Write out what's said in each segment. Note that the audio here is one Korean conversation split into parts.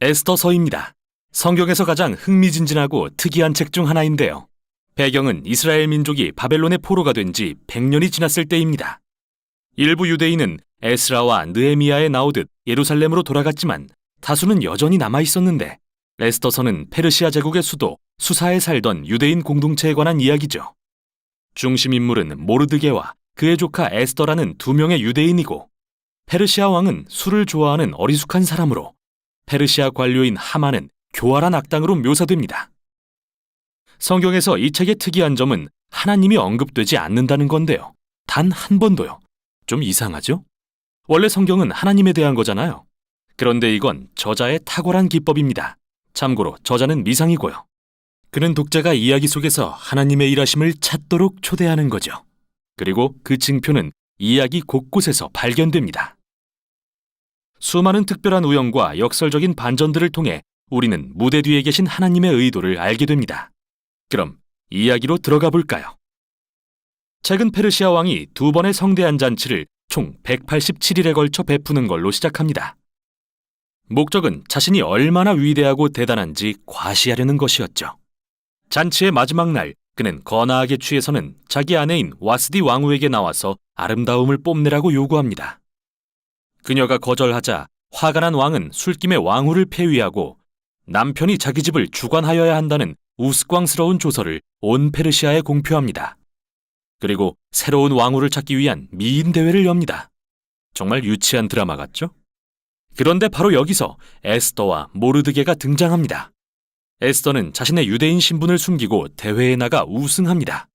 에스더서입니다. 성경에서 가장 흥미진진하고 특이한 책 중 하나인데요. 배경은 이스라엘 민족이 바벨론의 포로가 된 지 100년이 지났을 때입니다. 일부 유대인은 에스라와 느헤미야에 나오듯 예루살렘으로 돌아갔지만 다수는 여전히 남아 있었는데, 에스더서는 페르시아 제국의 수도 수사에 살던 유대인 공동체에 관한 이야기죠. 중심 인물은 모르드게와 그의 조카 에스더라는 두 명의 유대인이고, 페르시아 왕은 술을 좋아하는 어리숙한 사람으로, 페르시아 관료인 하만은 교활한 악당으로 묘사됩니다. 성경에서 이 책의 특이한 점은 하나님이 언급되지 않는다는 건데요. 단 한 번도요. 좀 이상하죠? 원래 성경은 하나님에 대한 거잖아요. 그런데 이건 저자의 탁월한 기법입니다. 참고로 저자는 미상이고요. 그는 독자가 이야기 속에서 하나님의 일하심을 찾도록 초대하는 거죠. 그리고 그 징표는 이야기 곳곳에서 발견됩니다. 수많은 특별한 우연과 역설적인 반전들을 통해 우리는 무대 뒤에 계신 하나님의 의도를 알게 됩니다. 그럼 이야기로 들어가 볼까요? 책은 페르시아 왕이 두 번의 성대한 잔치를 총 187일에 걸쳐 베푸는 걸로 시작합니다. 목적은 자신이 얼마나 위대하고 대단한지 과시하려는 것이었죠. 잔치의 마지막 날, 그는 거나하게 취해서는 자기 아내인 와스디 왕후에게 나와서 아름다움을 뽐내라고 요구합니다. 그녀가 거절하자 화가 난 왕은 술김에 왕후를 폐위하고 남편이 자기 집을 주관하여야 한다는 우스꽝스러운 조서를 온 페르시아에 공표합니다. 그리고 새로운 왕후를 찾기 위한 미인 대회를 엽니다. 정말 유치한 드라마 같죠? 그런데 바로 여기서 에스더와 모르드게가 등장합니다. 에스더는 자신의 유대인 신분을 숨기고 대회에 나가 우승합니다.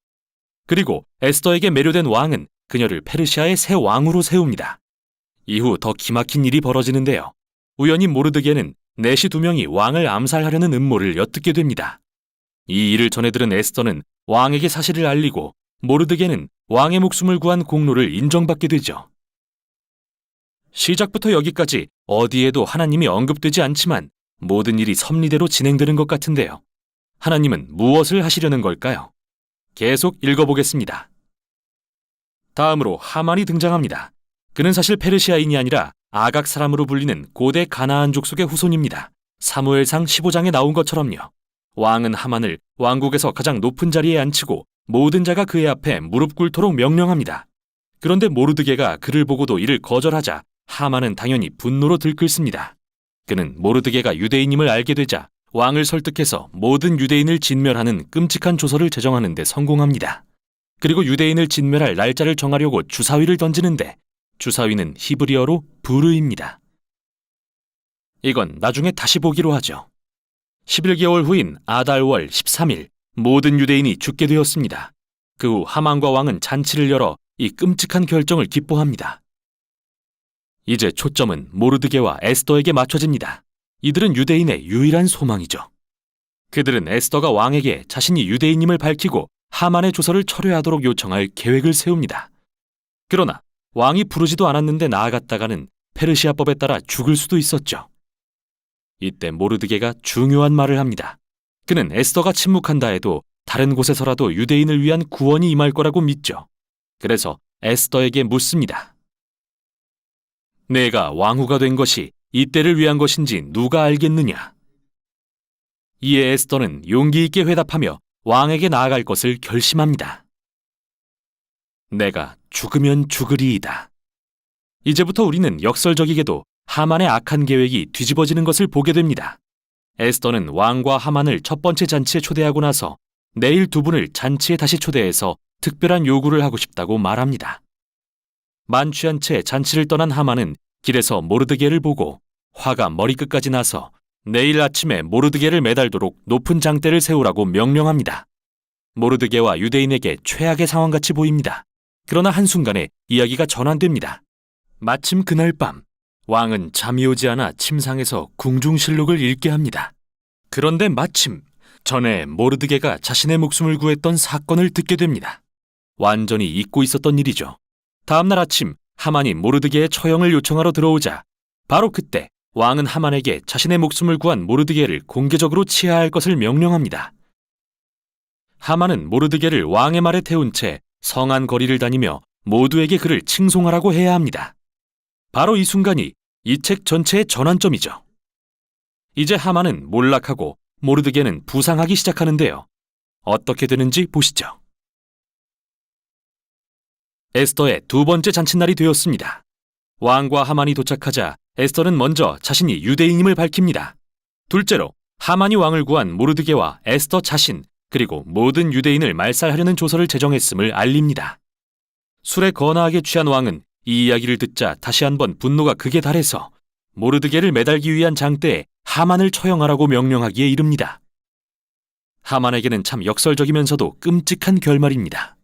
그리고 에스더에게 매료된 왕은 그녀를 페르시아의 새 왕으로 세웁니다. 이후 더 기막힌 일이 벌어지는데요. 우연히 모르드게는 내시 두 명이 왕을 암살하려는 음모를 엿듣게 됩니다. 이 일을 전해 들은 에스더는 왕에게 사실을 알리고, 모르드게는 왕의 목숨을 구한 공로를 인정받게 되죠. 시작부터 여기까지 어디에도 하나님이 언급되지 않지만 모든 일이 섭리대로 진행되는 것 같은데요. 하나님은 무엇을 하시려는 걸까요? 계속 읽어보겠습니다. 다음으로 하만이 등장합니다. 그는 사실 페르시아인이 아니라 아각 사람으로 불리는 고대 가나안 족속의 후손입니다. 사무엘상 15장에 나온 것처럼요. 왕은 하만을 왕국에서 가장 높은 자리에 앉히고 모든 자가 그의 앞에 무릎 꿇도록 명령합니다. 그런데 모르드게가 그를 보고도 이를 거절하자 하만은 당연히 분노로 들끓습니다. 그는 모르드게가 유대인임을 알게 되자 왕을 설득해서 모든 유대인을 진멸하는 끔찍한 조서를 제정하는 데 성공합니다. 그리고 유대인을 진멸할 날짜를 정하려고 주사위를 던지는데 주사위는 히브리어로 부르입니다. 이건 나중에 다시 보기로 하죠. 11개월 후인 아달월 13일 모든 유대인이 죽게 되었습니다. 그 후 하만과 왕은 잔치를 열어 이 끔찍한 결정을 기뻐합니다. 이제 초점은 모르드게와 에스더에게 맞춰집니다. 이들은 유대인의 유일한 소망이죠. 그들은 에스더가 왕에게 자신이 유대인임을 밝히고 하만의 조서를 철회하도록 요청할 계획을 세웁니다. 그러나 왕이 부르지도 않았는데 나아갔다가는 페르시아법에 따라 죽을 수도 있었죠. 이때 모르드게가 중요한 말을 합니다. 그는 에스더가 침묵한다 해도 다른 곳에서라도 유대인을 위한 구원이 임할 거라고 믿죠. 그래서 에스더에게 묻습니다. 내가 왕후가 된 것이 이때를 위한 것인지 누가 알겠느냐? 이에 에스더는 용기 있게 회답하며 왕에게 나아갈 것을 결심합니다. 내가 죽으면 죽으리이다. 이제부터 우리는 역설적이게도 하만의 악한 계획이 뒤집어지는 것을 보게 됩니다. 에스더는 왕과 하만을 첫 번째 잔치에 초대하고 나서 내일 두 분을 잔치에 다시 초대해서 특별한 요구를 하고 싶다고 말합니다. 만취한 채 잔치를 떠난 하만은 길에서 모르드게를 보고 화가 머리끝까지 나서 내일 아침에 모르드게를 매달도록 높은 장대를 세우라고 명령합니다. 모르드게와 유대인에게 최악의 상황같이 보입니다. 그러나 한순간에 이야기가 전환됩니다. 마침 그날 밤 왕은 잠이 오지 않아 침상에서 궁중실록을 읽게 합니다. 그런데 마침 전에 모르드게가 자신의 목숨을 구했던 사건을 듣게 됩니다. 완전히 잊고 있었던 일이죠. 다음날 아침 하만이 모르드게의 처형을 요청하러 들어오자 바로 그때 왕은 하만에게 자신의 목숨을 구한 모르드게를 공개적으로 치하할 것을 명령합니다. 하만은 모르드게를 왕의 말에 태운 채 성안 거리를 다니며 모두에게 그를 칭송하라고 해야 합니다. 바로 이 순간이 이 책 전체의 전환점이죠. 이제 하만은 몰락하고 모르드게는 부상하기 시작하는데요. 어떻게 되는지 보시죠. 에스더의 두 번째 잔칫날이 되었습니다. 왕과 하만이 도착하자 에스더는 먼저 자신이 유대인임을 밝힙니다. 둘째로 하만이 왕을 구한 모르드게와 에스더 자신 그리고 모든 유대인을 말살하려는 조서를 제정했음을 알립니다. 술에 거나하게 취한 왕은 이 이야기를 듣자 다시 한번 분노가 극에 달해서 모르드게를 매달기 위한 장대에 하만을 처형하라고 명령하기에 이릅니다. 하만에게는 참 역설적이면서도 끔찍한 결말입니다.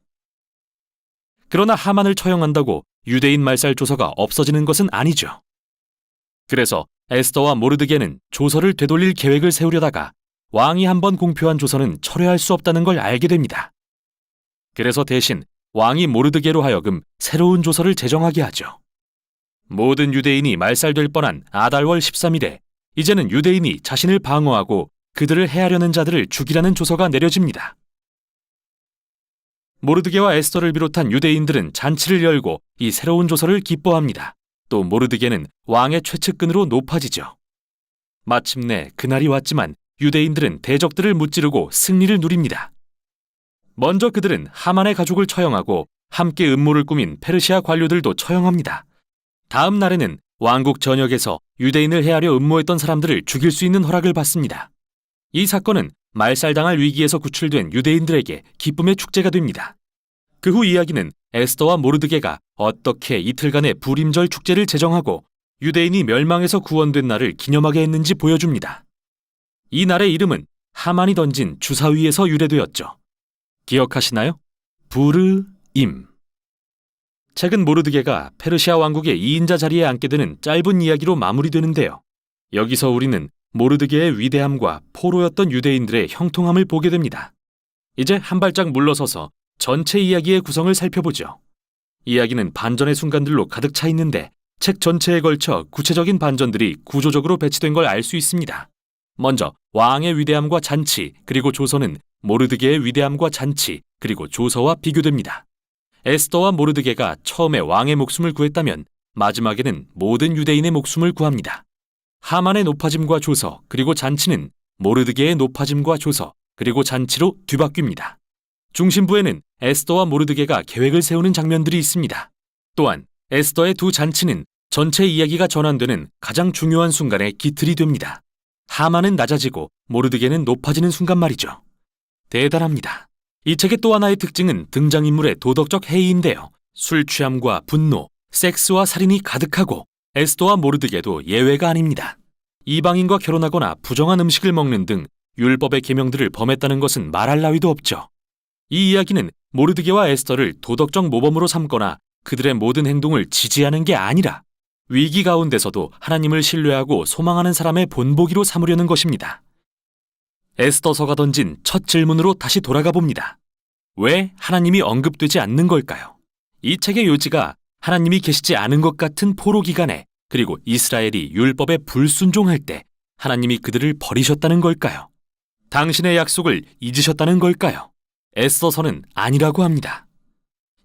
그러나 하만을 처형한다고 유대인 말살 조서가 없어지는 것은 아니죠. 그래서 에스더와 모르드게는 조서를 되돌릴 계획을 세우려다가 왕이 한번 공표한 조서는 철회할 수 없다는 걸 알게 됩니다. 그래서 대신 왕이 모르드게로 하여금 새로운 조서를 제정하게 하죠. 모든 유대인이 말살될 뻔한 아달월 13일에 이제는 유대인이 자신을 방어하고 그들을 해하려는 자들을 죽이라는 조서가 내려집니다. 모르드게와 에스더를 비롯한 유대인들은 잔치를 열고 이 새로운 조서를 기뻐합니다. 또 모르드게는 왕의 최측근으로 높아지죠. 마침내 그날이 왔지만 유대인들은 대적들을 무찌르고 승리를 누립니다. 먼저 그들은 하만의 가족을 처형하고 함께 음모를 꾸민 페르시아 관료들도 처형합니다. 다음 날에는 왕국 전역에서 유대인을 해하려 음모했던 사람들을 죽일 수 있는 허락을 받습니다. 이 사건은 말살당할 위기에서 구출된 유대인들에게 기쁨의 축제가 됩니다. 그 후 이야기는 에스더와 모르드게가 어떻게 이틀간의 불임절 축제를 제정하고 유대인이 멸망에서 구원된 날을 기념하게 했는지 보여줍니다. 이 날의 이름은 하만이 던진 주사위에서 유래되었죠. 기억하시나요? 부르임. 책은 모르드게가 페르시아 왕국의 2인자 자리에 앉게 되는 짧은 이야기로 마무리되는데요. 여기서 우리는 모르드게의 위대함과 포로였던 유대인들의 형통함을 보게 됩니다. 이제 한 발짝 물러서서 전체 이야기의 구성을 살펴보죠. 이야기는 반전의 순간들로 가득 차 있는데 책 전체에 걸쳐 구체적인 반전들이 구조적으로 배치된 걸 알 수 있습니다. 먼저 왕의 위대함과 잔치 그리고 조서는 모르드게의 위대함과 잔치 그리고 조서와 비교됩니다. 에스더와 모르드게가 처음에 왕의 목숨을 구했다면 마지막에는 모든 유대인의 목숨을 구합니다. 하만의 높아짐과 조서 그리고 잔치는 모르드게의 높아짐과 조서 그리고 잔치로 뒤바뀝니다. 중심부에는 에스더와 모르드게가 계획을 세우는 장면들이 있습니다. 또한 에스더의 두 잔치는 전체 이야기가 전환되는 가장 중요한 순간의 기틀이 됩니다. 하만은 낮아지고 모르드게는 높아지는 순간 말이죠. 대단합니다. 이 책의 또 하나의 특징은 등장인물의 도덕적 해이인데요. 술 취함과 분노, 섹스와 살인이 가득하고 에스더와 모르드게도 예외가 아닙니다. 이방인과 결혼하거나 부정한 음식을 먹는 등 율법의 계명들을 범했다는 것은 말할 나위도 없죠. 이 이야기는 모르드게와 에스더를 도덕적 모범으로 삼거나 그들의 모든 행동을 지지하는 게 아니라 위기 가운데서도 하나님을 신뢰하고 소망하는 사람의 본보기로 삼으려는 것입니다. 에스더서가 던진 첫 질문으로 다시 돌아가 봅니다. 왜 하나님이 언급되지 않는 걸까요? 이 책의 요지가 하나님이 계시지 않은 것 같은 포로 기간에 그리고 이스라엘이 율법에 불순종할 때 하나님이 그들을 버리셨다는 걸까요? 당신의 약속을 잊으셨다는 걸까요? 에스더서는 아니라고 합니다.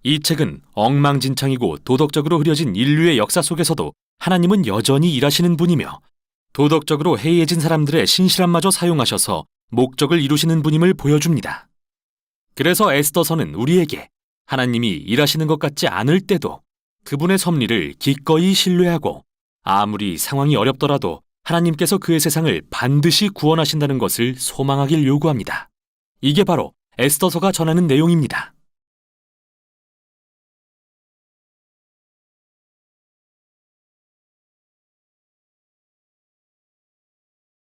이 책은 엉망진창이고 도덕적으로 흐려진 인류의 역사 속에서도 하나님은 여전히 일하시는 분이며 도덕적으로 해이해진 사람들의 신실함마저 사용하셔서 목적을 이루시는 분임을 보여줍니다. 그래서 에스더서는 우리에게 하나님이 일하시는 것 같지 않을 때도 그분의 섭리를 기꺼이 신뢰하고 아무리 상황이 어렵더라도 하나님께서 그의 세상을 반드시 구원하신다는 것을 소망하길 요구합니다. 이게 바로 에스더서가 전하는 내용입니다.